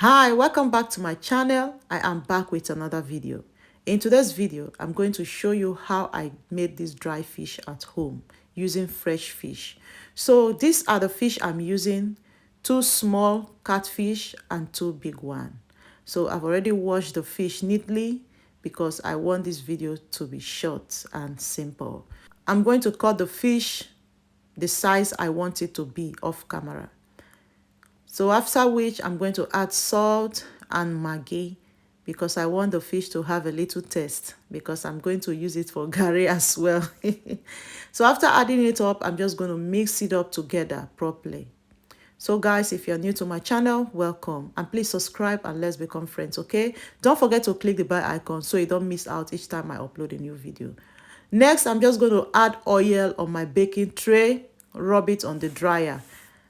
Hi, welcome back to my channel. I am back with another video. In today's video, I'm going to show you how I made this dry fish at home using fresh fish. So these are the fish I'm using: 2 small catfish and 2 big one. So I've already washed the fish neatly because I want this video to be short and simple. I'm going to cut the fish the size I want it to be off camera. So after which I'm going to add salt and maggi because I want the fish to have a little taste because I'm going to use it for curry as well. So after adding it up, I'm just going to mix it up together properly. So guys, if you're new to my channel, welcome, and please subscribe and let's become friends, okay? Don't forget to click the bell icon so you don't miss out each time I upload a new video. Next, I'm just going to add oil on my baking tray, rub it on the dryer,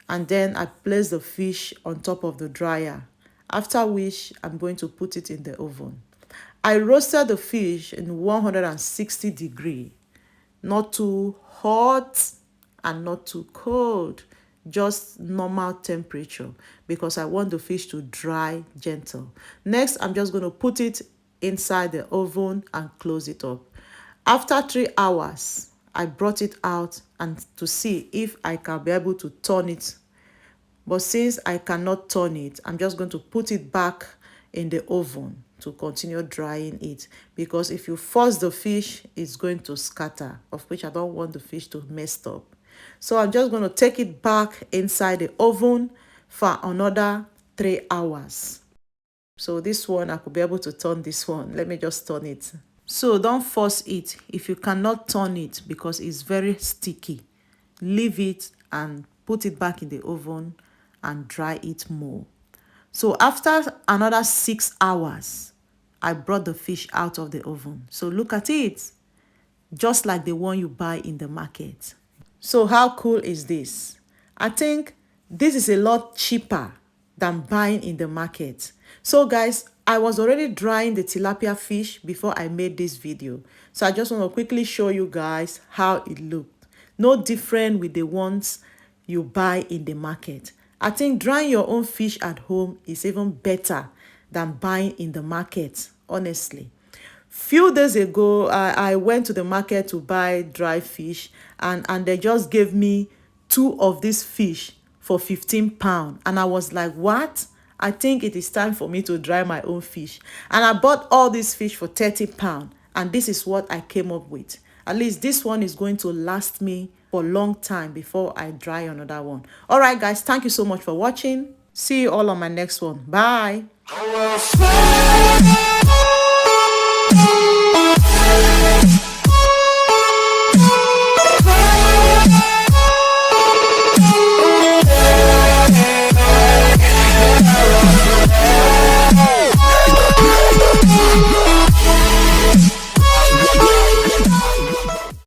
and then I place the fish on top of the dryer, after which I'm going to put it in the oven. I roasted the fish in 160 degrees, not too hot and not too cold, just normal temperature because I want the fish to dry gentle. Next, I'm just going to put it inside the oven and close it up. After 3 hours, I brought it out and to see if I can be able to turn it. But since I cannot turn it, I'm just going to put it back in the oven to continue drying it, because if you force the fish, it's going to scatter, of which I don't want the fish to mess up. So I'm just going to take it back inside the oven for another 3 hours. So this one, I could be able to turn this one. Let me just turn it. So don't force it. If you cannot turn it because it's very sticky, leave it and put it back in the oven and dry it more. So after another 6 hours, I brought the fish out of the oven. So look at it, just like the one you buy in the market. So how cool is this? I think this is a lot cheaper than buying in the market. So guys, I was already drying the tilapia fish before I made this video. So I just want to quickly show you guys how it looked. No different with the ones you buy in the market. I think drying your own fish at home is even better than buying in the market, honestly. Few days ago, I went to the market to buy dry fish, and they just gave me 2 of these fish for 15 pounds. And I was like, what? I think it is time for me to dry my own fish. And I bought all these fish for 30 pounds. And this is what I came up with. At least this one is going to last me for a long time before I dry another one. All right, guys, thank you so much for watching. See you all on my next one. Bye.